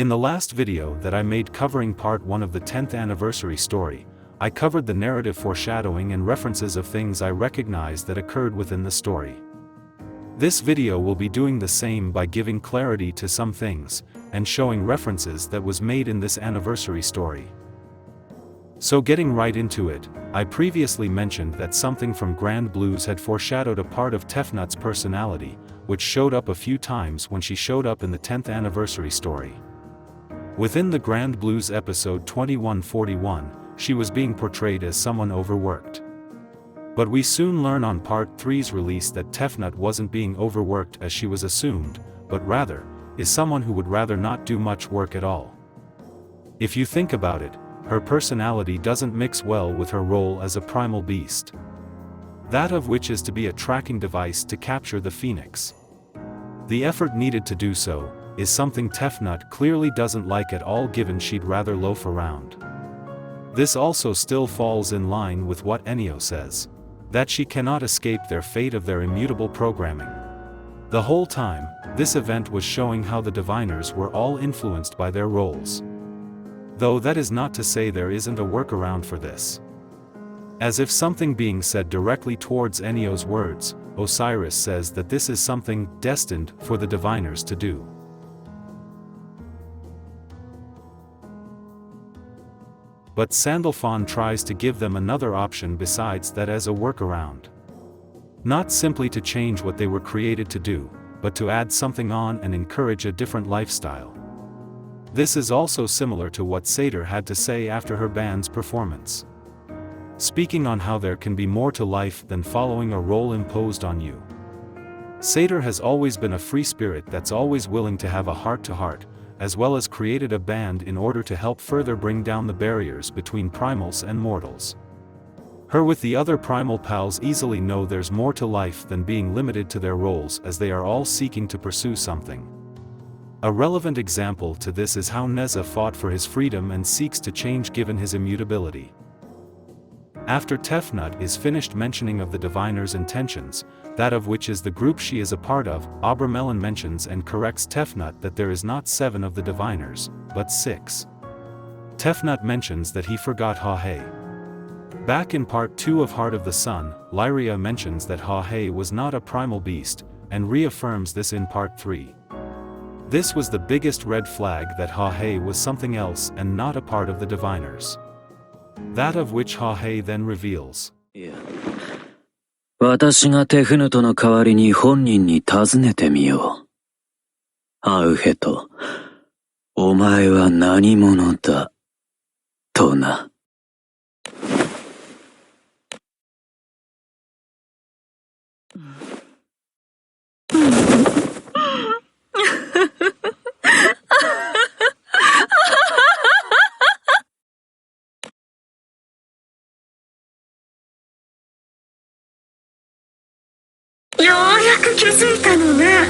In the last video that I made covering part 1 of the 10th anniversary story, I covered the narrative foreshadowing and references of things I recognized that occurred within the story. This video will be doing the same by giving clarity to some things, and showing references that was made in this anniversary story. So getting right into it, I previously mentioned that something from Granblue's had foreshadowed a part of Tefnut's personality, which showed up a few times when she showed up in the 10th anniversary story. Within the Granblue's episode 2141, she was being portrayed as someone overworked. But we soon learn on part 3's release that Tefnut wasn't being overworked as she was assumed, but rather, is someone who would rather not do much work at all. If you think about it, her personality doesn't mix well with her role as a primal beast. That of which is to be a tracking device to capture the phoenix. The effort needed to do so, is something Tefnut clearly doesn't like at all, given she'd rather loaf around. This also still falls in line with what Enio says, that she cannot escape their fate of their immutable programming. The whole time, this event was showing how the diviners were all influenced by their roles. Though that is not to say there isn't a workaround for this. As if something being said directly towards Enio's words, Osiris says that this is something destined for the diviners to do. But Sandalphon tries to give them another option besides that as a workaround. Not simply to change what they were created to do, but to add something on and encourage a different lifestyle. This is also similar to what Satyr had to say after her band's performance. Speaking on how there can be more to life than following a role imposed on you. Satyr has always been a free spirit that's always willing to have a heart-to-heart, as well as created a band in order to help further bring down the barriers between primals and mortals. Her with the other primal pals easily know there's more to life than being limited to their roles, as they are all seeking to pursue something. A relevant example to this is how Neza fought for his freedom and seeks to change given his immutability. After Tefnut is finished mentioning of the diviner's intentions, that of which is the group she is a part of, Abramelin mentions and corrects Tefnut that there is not 7 of the diviners, but 6. Tefnut mentions that he forgot Ha-He. Back in part 2 of Heart of the Sun, Lyria mentions that Ha-He was not a primal beast, and reaffirms this in part 3. This was the biggest red flag that Ha-He was something else and not a part of the diviners. That of which Ha-He then reveals. 私がテフヌトの代わりに本人に尋ねてみよう。アウヘト、お前は何者だ、とな。ようやく気づいたのね。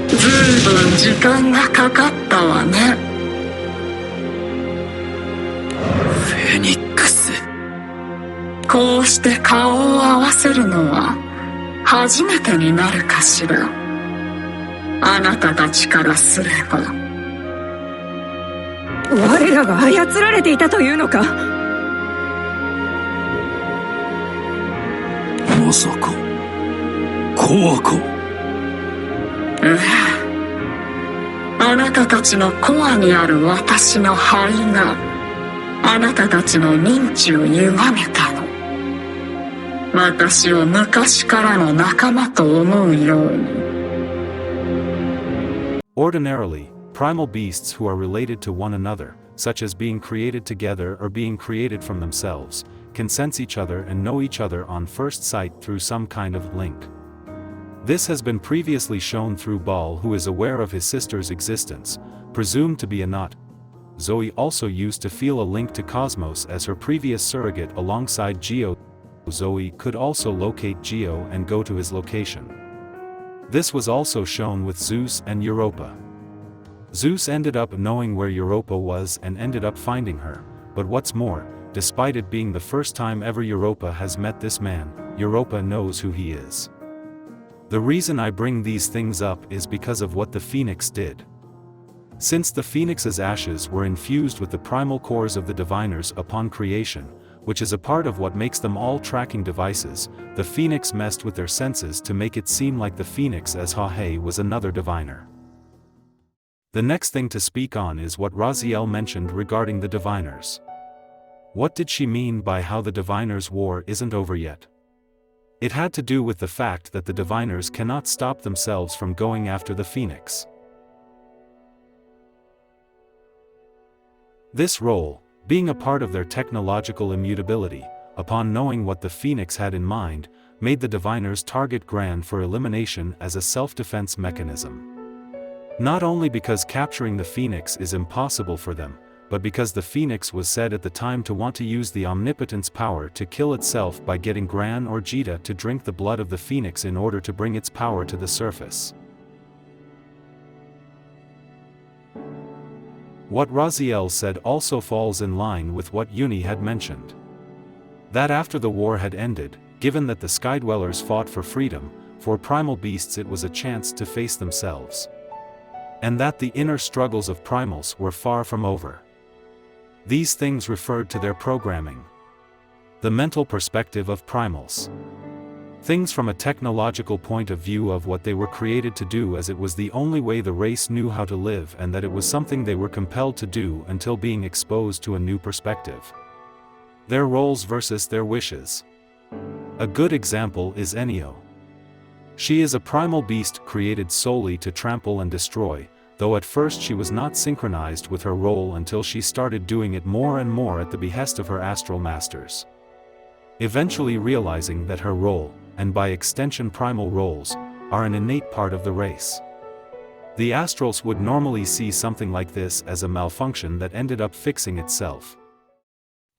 ずいぶん時間がかかったわね。フェニックス。こうして顔を合わせるのは初めてになるかしら。あなたたちからすれば。我らが操られていたというのか。まさか、コアか。ええ。あなたたちのコアにある私の肺が、あなたたちの認知を歪めたの。私を昔からの仲間と思うように。Ordinarily, primal beasts who are related to one another, such as being created together or being created from themselves, can sense each other and know each other on first sight through some kind of link. This has been previously shown through Baal, who is aware of his sister's existence, presumed to be a Nut. Zoe also used to feel a link to Cosmos as her previous surrogate alongside Geo. Zoe could also locate Geo and go to his location. This was also shown with Zeus and Europa. Zeus ended up knowing where Europa was and ended up finding her, but what's more, despite it being the first time ever Europa has met this man, Europa knows who he is. The reason I bring these things up is because of what the Phoenix did. Since the Phoenix's ashes were infused with the primal cores of the diviners upon creation, which is a part of what makes them all tracking devices, the Phoenix messed with their senses to make it seem like the Phoenix as Hahe was another diviner. The next thing to speak on is what Raziel mentioned regarding the diviners. What did she mean by how the diviners' war isn't over yet? It had to do with the fact that the diviners cannot stop themselves from going after the Phoenix. This role, being a part of their technological immutability, upon knowing what the Phoenix had in mind, made the diviners target Gran for elimination as a self-defense mechanism. Not only because capturing the Phoenix is impossible for them, but because the Phoenix was said at the time to want to use the Omnipotence power to kill itself by getting Gran or Jita to drink the blood of the Phoenix in order to bring its power to the surface. What Raziel said also falls in line with what Uni had mentioned. That after the war had ended, given that the Skydwellers fought for freedom, for primal beasts it was a chance to face themselves. And that the inner struggles of primals were far from over. These things referred to their programming. The mental perspective of primals. Things from a technological point of view of what they were created to do, as it was the only way the race knew how to live, and that it was something they were compelled to do until being exposed to a new perspective. Their roles versus their wishes. A good example is Enio. She is a primal beast created solely to trample and destroy, though at first she was not synchronized with her role until she started doing it more and more at the behest of her astral masters. Eventually realizing that her role, and by extension primal roles, are an innate part of the race. The astrals would normally see something like this as a malfunction that ended up fixing itself.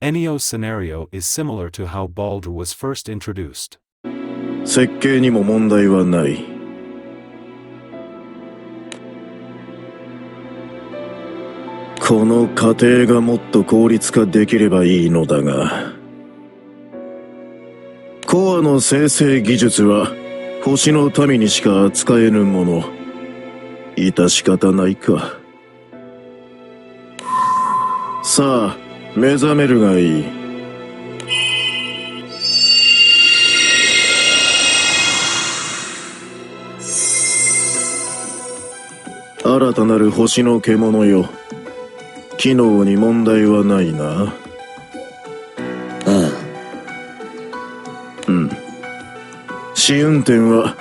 Enio's scenario is similar to how Baldur was first introduced. 設計にも問題はない。この過程がもっと効率化できればいいのだが、コアの生成技術は星の民にしか扱えぬもの。致し方ないか。さあ、目覚めるがいい。新たなる星の獣よ。機能に問題はないな。ああ。うん。試運転は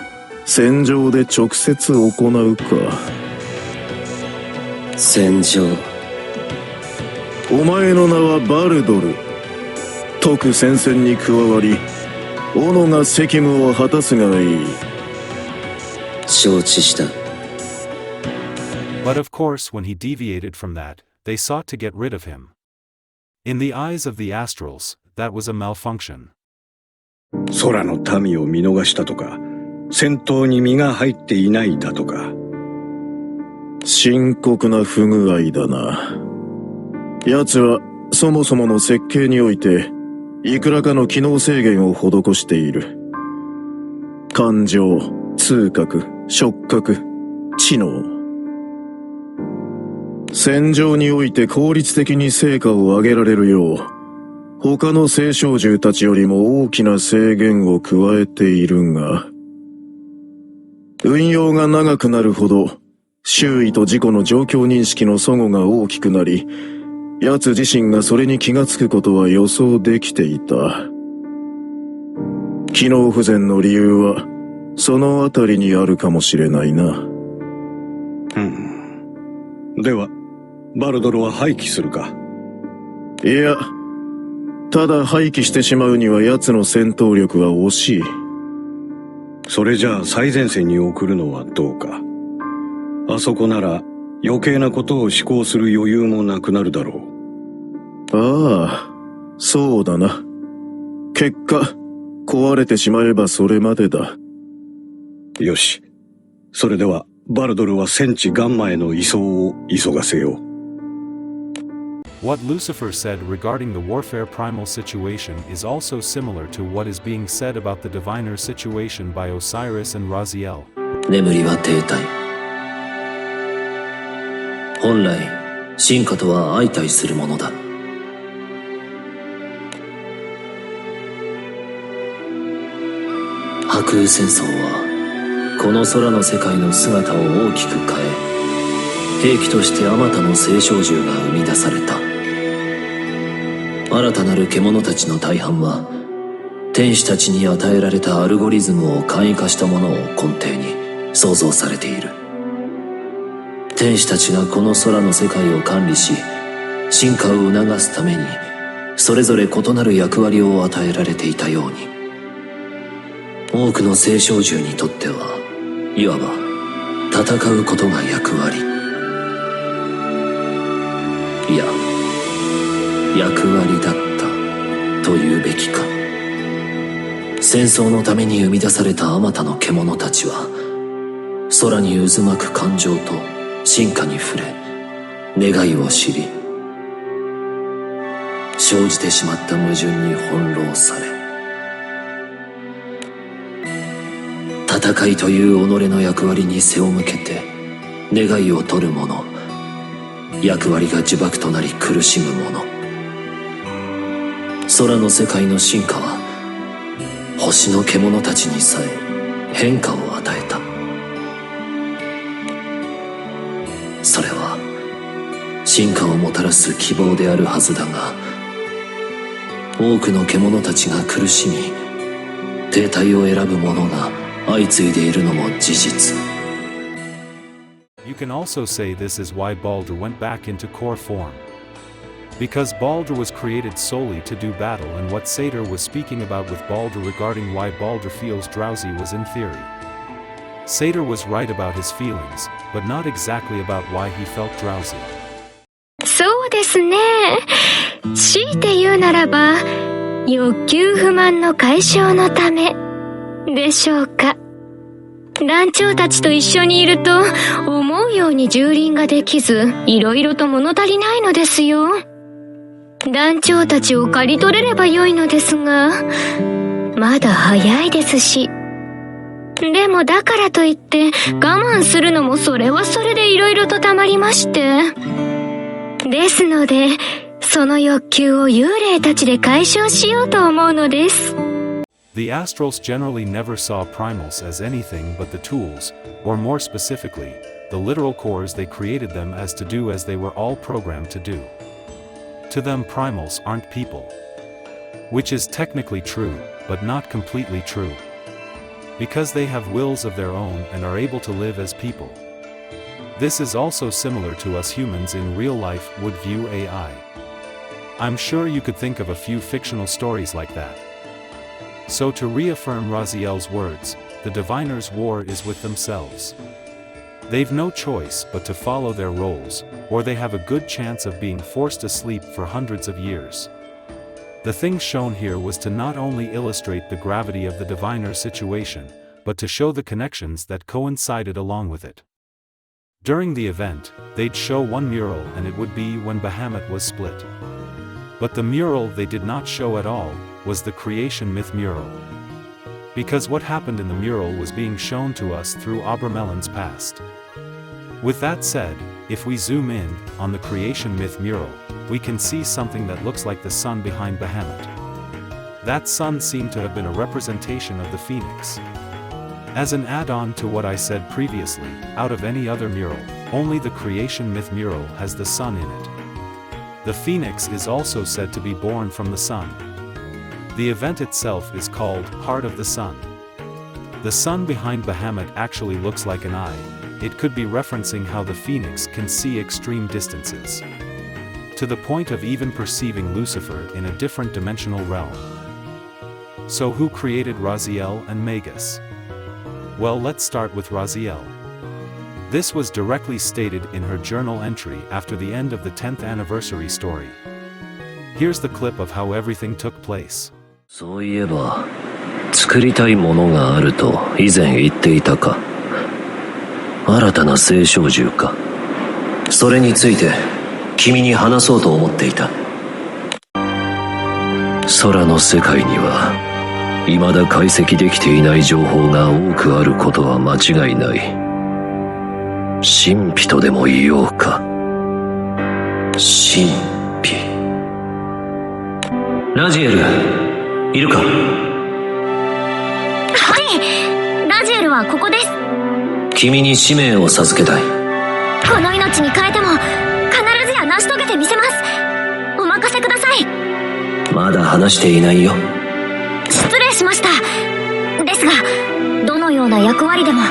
戦場で直接行うか。戦場。お前の名はバルドル。特戦線に加わり、斧が責務を果たすがいい。承知した。But of course when he deviated from that, they sought to get rid of him. In the eyes of the astrals, that was a malfunction. 空の民を見逃したとか、戦闘に身が入っていないだとか。深刻な不具合だな。奴はそもそもの設計において、いくらかの機能制限を施している。感情、痛覚、触覚、知能。戦場において効率的に成果を上げられるよう、他の聖少獣たちよりも大きな制限を加えているが、運用が長くなるほど、周囲と自己の状況認識の齟齬が大きくなり、奴自身がそれに気がつくことは予想できていた。機能不全の理由は、そのあたりにあるかもしれないな。では、バルドルは廃棄するか？いや、ただ廃棄してしまうには奴の戦闘力は惜しい。それじゃあ最前線に送るのはどうか。あそこなら余計なことを思考する余裕もなくなるだろう。ああ、そうだな。結果、壊れてしまえばそれまでだ。よし。それではバルドルは戦地ガンマへの移送を急がせよう。What Lucifer said regarding the warfare primal situation is also similar to what is being said about the diviner situation by Osiris and Raziel. 眠りは停滞。本来、進化とは相対するものだ。白空戦争は、この空の世界の姿を大きく変え、兵器としてあまたの聖少獣が生み出された。新たなる獣たちの大半は、天使たちに与えられたアルゴリズムを簡易化したものを根底に創造されている。天使たちがこの空の世界を管理し、進化を促すために、それぞれ異なる役割を与えられていたように、多くの聖少獣にとっては、いわば戦うことが役割。いや、役割だったというべきか。戦争のために生み出されたあまたの獣たちは、空に渦巻く感情と進化に触れ、願いを知り、生じてしまった矛盾に翻弄され、戦いという己の役割に背を向けて願いを取る者、役割が呪縛となり苦しむ者。空の世界の進化は星の獣たちにさえ変化を与えた。それは進化をもたらす希望であるはずだが、多くの獣たちが苦しみ停滞を選ぶ者が相次いでいるのも事実。You can also say this is why Baldur went back into core form. Because Baldur was created solely to do battle, and what Satyr was speaking about with Baldur regarding why Baldur feels drowsy was in theory. Satyr was right about his feelings, but not exactly about why he felt drowsy. そうですね。強いて言うならば、欲求不満の解消のためでしょうか。団長たちと一緒にいると思うように蹂躙ができず、いろいろと物足りないのですよ。団長たちを刈り取れればよいのですが、まだ早いですし。でもだからといって我慢するのもそれはそれでいろいろとたまりまして。ですので、その欲求を幽霊たちで解消しようと思うのです。The Astrals generally never saw primals as anything but the tools, or more specifically, the literal cores they created them as to do as they were all programmed to do. To them primals aren't people. Which is technically true, but not completely true. Because they have wills of their own and are able to live as people. This is also similar to us humans in real life would view AI. I'm sure you could think of a few fictional stories like that. So to reaffirm Raziel's words, the diviners' war is with themselves. They've no choice but to follow their roles, or they have a good chance of being forced asleep for hundreds of years. The thing shown here was to not only illustrate the gravity of the diviner situation, but to show the connections that coincided along with it. During the event, they'd show one mural and it would be when Bahamut was split. But the mural they did not show at all was the creation myth mural. Because what happened in the mural was being shown to us through Abramelon's past. With that said, if we zoom in on the creation myth mural, we can see something that looks like the sun behind Bahamut. That sun seemed to have been a representation of the phoenix. As an add-on to what I said previously, out of any other mural, only the creation myth mural has the sun in it. The phoenix is also said to be born from the sun. The event itself is called Heart of the Sun. The sun behind Bahamut actually looks like an eye. It could be referencing how the phoenix can see extreme distances. To the point of even perceiving Lucifer in a different dimensional realm. So who created Raziel and Magus? Well, let's start with Raziel. This was directly stated in her journal entry after the end of the 10th anniversary story. Here's the clip of how everything took place. そういえば、作りたいものがあると以前言っていたか。新たな聖小獣か。それについて君に話そうと思っていた。空の世界には未だ解析できていない情報が多くあることは間違いない。神秘とでも言おうか。神秘。ラジエル、いるか？はい、ラジエルはここです。君に使命を授けたい。この命に変えても必ずや成し遂げてみせます。お任せください。まだ話していないよ。失礼しました。ですが、どのような役割でも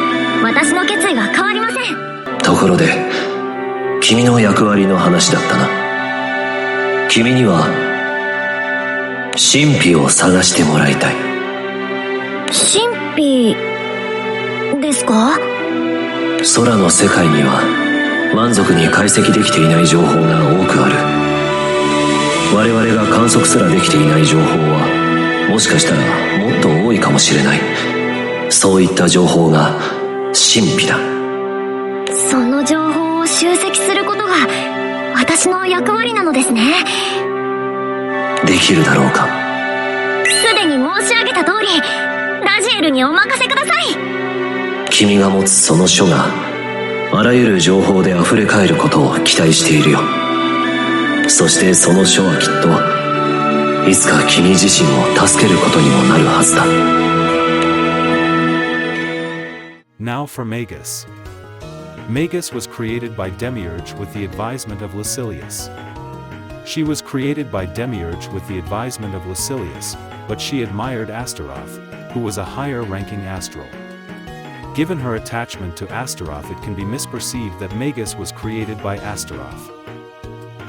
私の決意は変わりません。ところで、君の役割の話だったな。君には神秘を探してもらいたい。神秘ですか？空の世界には満足に解析できていない情報が多くある。我々が観測すらできていない情報はもしかしたらもっと多いかもしれない。そういった情報が神秘だ。その情報を集積することが私の役割なのですね。できるだろうか。すでに申し上げた通り、ラジエルにお任せください。君が持つその書があらゆる情報で溢れ返ることを期待しているよ。そしてその書はきっといつか君自身を助けることにもなるはずだ。 Now for Magus. Magus was created by Demiurge with the advisement of Lucilius. She was created by Demiurge with the advisement of Lucilius, but she admired Astaroth, who was a higher-ranking astral. Given her attachment to Astaroth, it can be misperceived that Magus was created by Astaroth.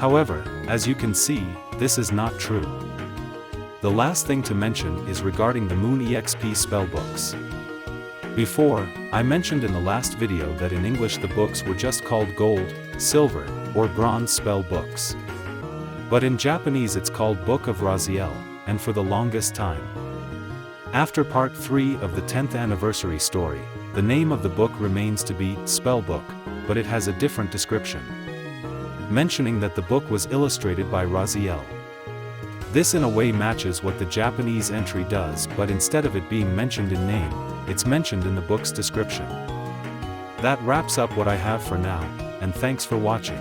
However, as you can see, this is not true. The last thing to mention is regarding the Moon EXP spell books. Before, I mentioned in the last video that in English the books were just called gold, silver, or bronze spell books. But in Japanese it's called Book of Raziel, and for the longest time. After part 3 of the 10th anniversary story, the name of the book remains to be Spell Book, but it has a different description, mentioning that the book was illustrated by Raziel. This in a way matches what the Japanese entry does, but instead of it being mentioned in name, it's mentioned in the book's description. That wraps up what I have for now, and thanks for watching.